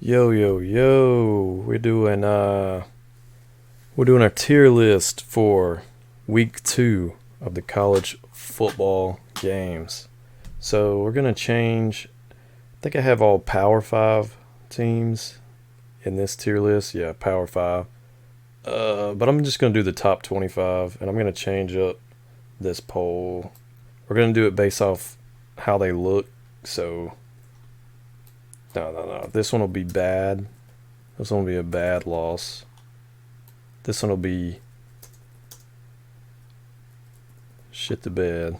Yo, yo, yo. We're doing our tier list for week 2 of the college football games. So we're gonna change. I think I have all Power 5 teams in this tier list. Yeah, Power 5. But I'm just gonna do the top 25, and I'm gonna change up this poll. We're gonna do it based off how they look. So no. This one will be bad. This one will be a bad loss. This one will be shit the bed.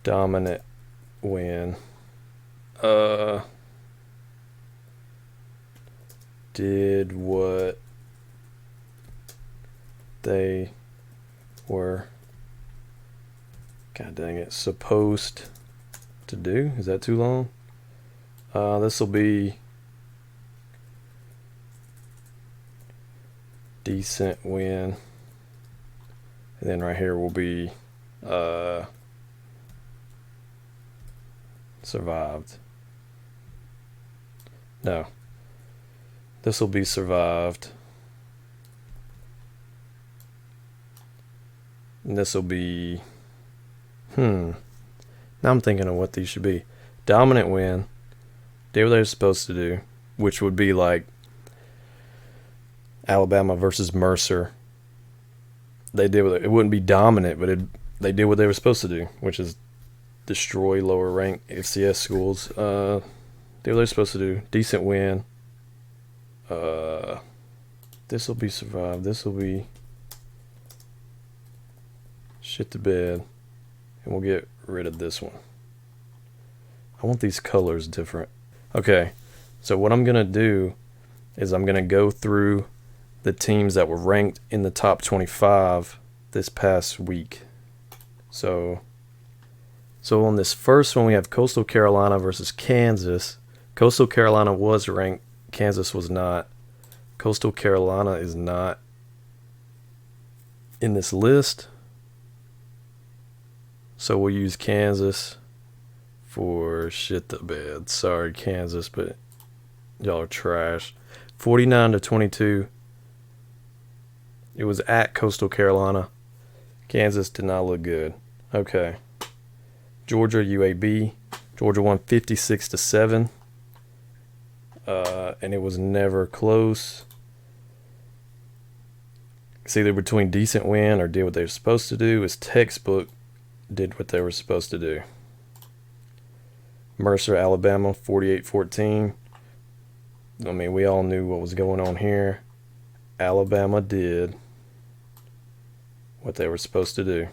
Dominant win. Did what they were, god dang it, supposed to do. Is that too long? This will be decent win. And then right here will be survived. No. This will be survived. And this will be now I'm thinking of what these should be. Dominant win. Did what they were supposed to do, which would be like Alabama versus Mercer. They did what it wouldn't be dominant, but they did what they were supposed to do, which is destroy lower ranked FCS schools. Did what they're supposed to do. Decent win. This will be survived. This will be shit to bed. And we'll get rid of this one. I want these colors different. Okay, so what I'm going to do is I'm going to go through the teams that were ranked in the top 25 this past week. So on this first one, we have Coastal Carolina versus Kansas. Coastal Carolina was ranked. Kansas was not. Coastal Carolina is not in this list. So we'll use Kansas for shit the bed. Sorry, Kansas, but y'all are trash. 49-22. It was at Coastal Carolina. Kansas did not look good. Okay. Georgia UAB. Georgia won 56-7. And it was never close. It's either between decent win or did what they were supposed to do. It's textbook did what they were supposed to do. Mercer, Alabama, 48-14. I mean, we all knew what was going on here. Alabama did what they were supposed to do.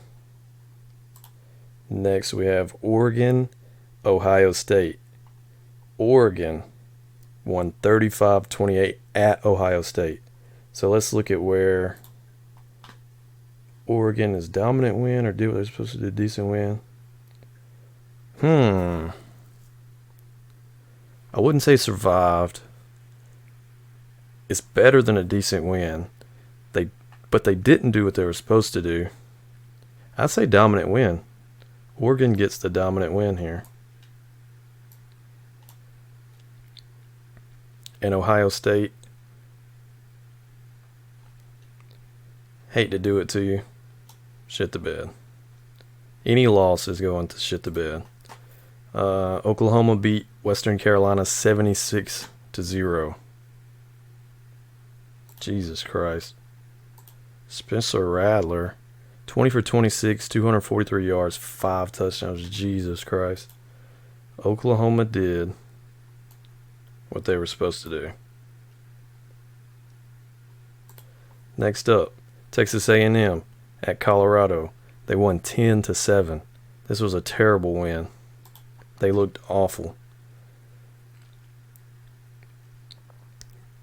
Next, we have Oregon, Ohio State. Oregon won 35-28 at Ohio State. So let's look at where Oregon is dominant win or did what they're supposed to do, decent win. I wouldn't say survived. It's better than a decent win. But they didn't do what they were supposed to do. I'd say dominant win. Oregon gets the dominant win here. And Ohio State, hate to do it to you, shit the bed. Any loss is going to shit the bed. Oklahoma beat Western Carolina 76-0. Jesus Christ. Spencer Rattler, 20 for 26, 243 yards, 5 touchdowns. Jesus Christ. Oklahoma did what they were supposed to do. Next up, Texas A&M at Colorado. They won 10-7. This was a terrible win. They looked awful.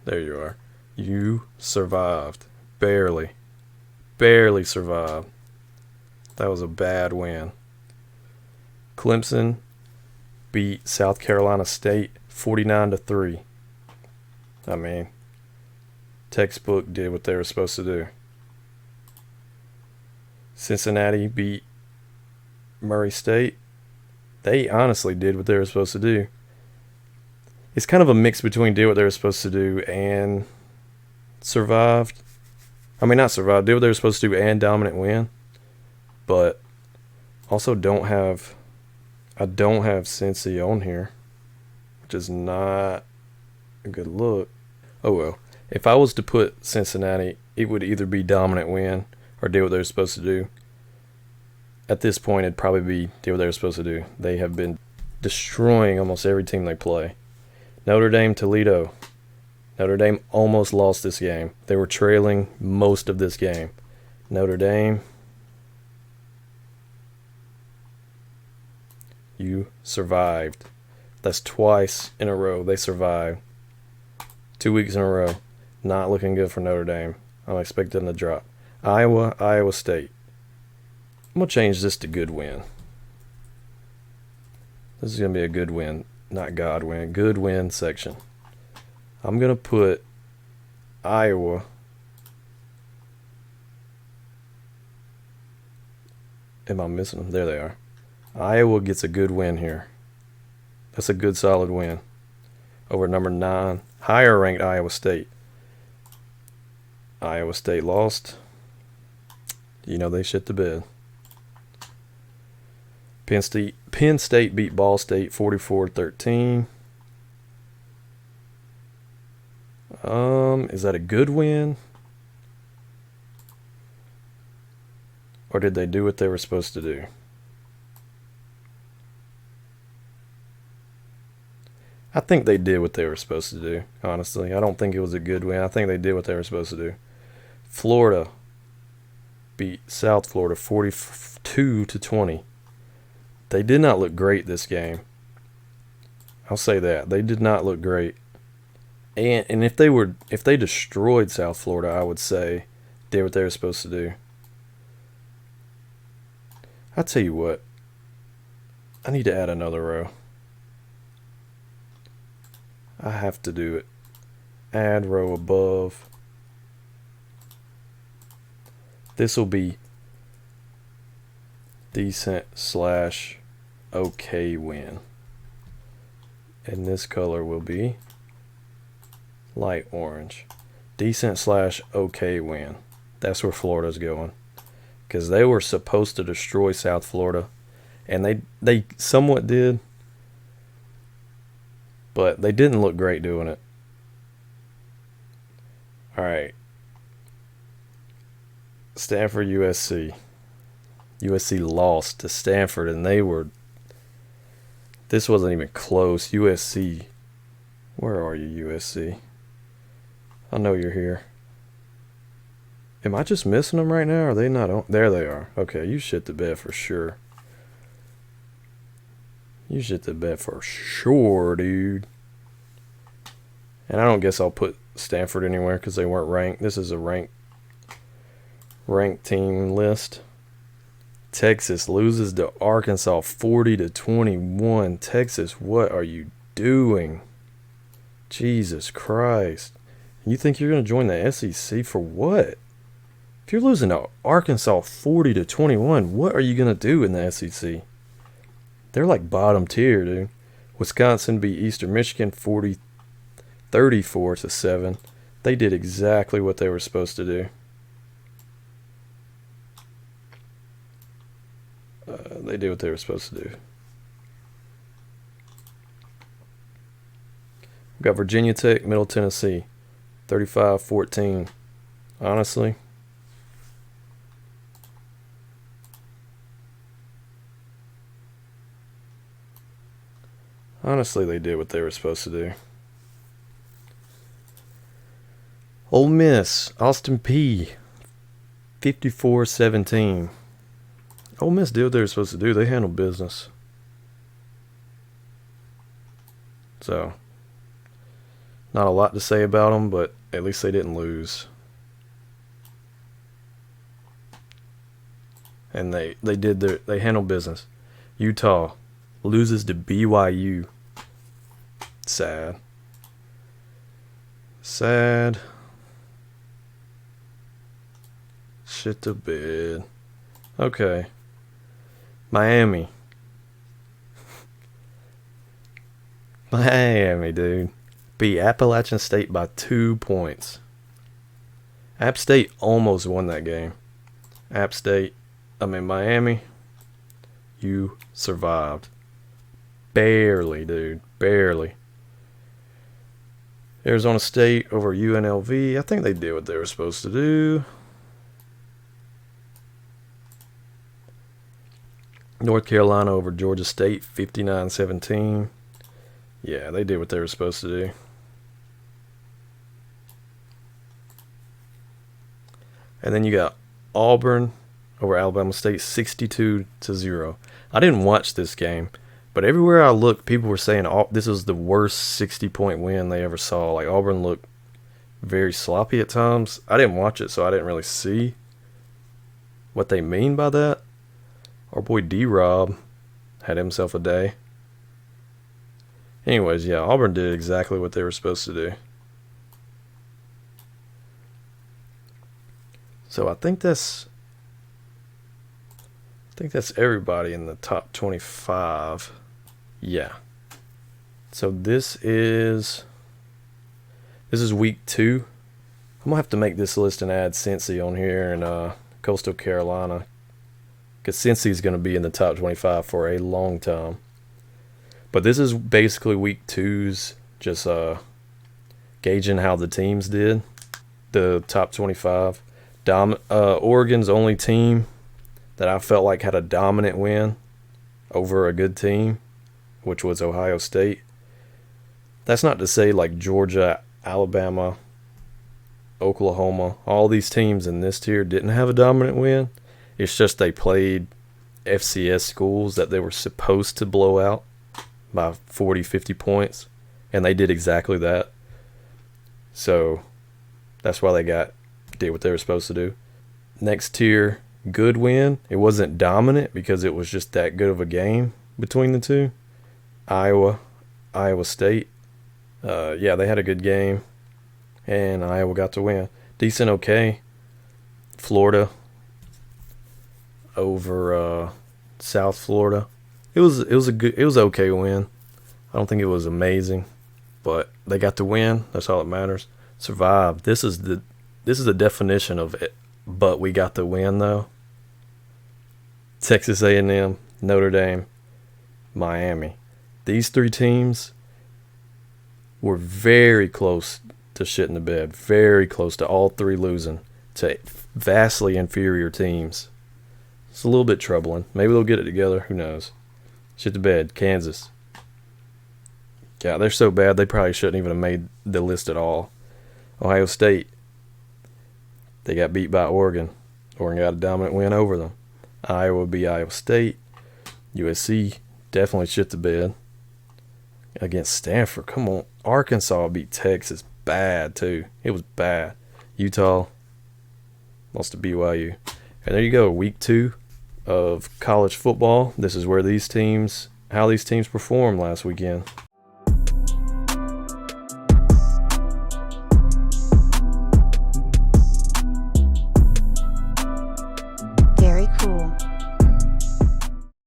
There you are. You survived. Barely survived. That was a bad win. Clemson beat South Carolina State 49-3. I mean, textbook did what they were supposed to do. Cincinnati beat Murray State. They honestly did what they were supposed to do. It's kind of a mix between did what they were supposed to do and survived. I mean, not survived, did what they were supposed to do and dominant win. But also I don't have Cincy on here, which is not a good look. Oh well. If I was to put Cincinnati, it would either be dominant win or do what they're supposed to do. At this point, it'd probably be do what they're supposed to do. They have been destroying almost every team they play. Notre Dame, Toledo. Notre Dame almost lost this game. They were trailing most of this game. Notre Dame, you survived. That's twice in a row they survived. 2 weeks in a row. Not looking good for Notre Dame. I'm expecting them to drop. Iowa State. I'm going to change this to good win. This is going to be a good win, not God win. Good win section. I'm going to put Iowa. Am I missing them? There they are. Iowa gets a good win here. That's a good solid win over number 9, higher ranked Iowa State. Iowa State lost. You know they shit the bed. Penn State beat Ball State 44-13. Is that a good win? Or did they do what they were supposed to do? I think they did what they were supposed to do, honestly. I don't think it was a good win. I think they did what they were supposed to do. Florida beat South Florida 42-20. They did not look great this game. I'll say that. They did not look great. And if they destroyed South Florida, I would say did what they were supposed to do. I'll tell you what. I need to add another row. I have to do it. Add row above. This will be decent/okay win. And this color will be light orange. Decent/okay win. That's where Florida's going. Because they were supposed to destroy South Florida. And they somewhat did. But they didn't look great doing it. Alright. Stanford USC. USC lost to Stanford, and this wasn't even close. USC. Where are you, USC? I know you're here. Am I just missing them right now? Or are they not on? There they are. Okay, you shit the bed for sure. You shit the bed for sure, dude. And I don't guess I'll put Stanford anywhere because they weren't ranked. This is a ranked team list. Texas loses to Arkansas 40-21. Texas, what are you doing? Jesus Christ. You think you're going to join the SEC for what? If you're losing to Arkansas 40-21, what are you going to do in the SEC? They're like bottom tier, dude. Wisconsin beat Eastern Michigan 34-7. They did exactly what they were supposed to do. They did what they were supposed to do. We've got Virginia Tech, Middle Tennessee, 35-14. Honestly, they did what they were supposed to do. Ole Miss, Austin Peay, 54-17. Ole Miss did what they were supposed to do. They handled business. So, not a lot to say about them, but at least they didn't lose. And they handled business. Utah loses to BYU. Sad. Shit to bed. Okay. Miami. Miami, dude. Beat Appalachian State by 2 points. App State almost won that game. Miami, you survived. Barely, dude. Barely. Arizona State over UNLV. I think they did what they were supposed to do. North Carolina over Georgia State, 59-17. Yeah, they did what they were supposed to do. And then you got Auburn over Alabama State, 62-0. I didn't watch this game, but everywhere I looked, people were saying this was the worst 60-point win they ever saw. Like, Auburn looked very sloppy at times. I didn't watch it, so I didn't really see what they mean by that. Our boy D-Rob had himself a day. Anyways, yeah, Auburn did exactly what they were supposed to do. So I think that's everybody in the top 25. Yeah. So this is week 2. I'm gonna have to make this list and add Cincy on here and Coastal Carolina, because Cincy's gonna be in the top 25 for a long time. But this is basically week 2's just gauging how the teams did. The top 25. Oregon's only team that I felt like had a dominant win over a good team, which was Ohio State. That's not to say like Georgia, Alabama, Oklahoma, all these teams in this tier didn't have a dominant win. It's just they played FCS schools that they were supposed to blow out by 40, 50 points, and they did exactly that. So that's why they did what they were supposed to do. Next tier, good win. It wasn't dominant because it was just that good of a game between the two. Iowa State. Yeah, they had a good game, and Iowa got to win. Decent, okay. Florida over South Florida. It was okay win. I don't think it was amazing, but they got to win. That's all that matters. Survive. This is the definition of it. But we got the win though. Texas A&M, Notre Dame, Miami. These 3 teams were very close to shit in the bed. Very close to all 3 losing to vastly inferior teams. It's a little bit troubling. Maybe they'll get it together. Who knows? Shit the bed. Kansas. Yeah, they're so bad they probably shouldn't even have made the list at all. Ohio State. They got beat by Oregon. Oregon got a dominant win over them. Iowa beat Iowa State. USC definitely shit the bed against Stanford. Come on. Arkansas beat Texas. Bad, too. It was bad. Utah lost to BYU. And there you go. Week 2 of college football. This is where how these teams performed last weekend.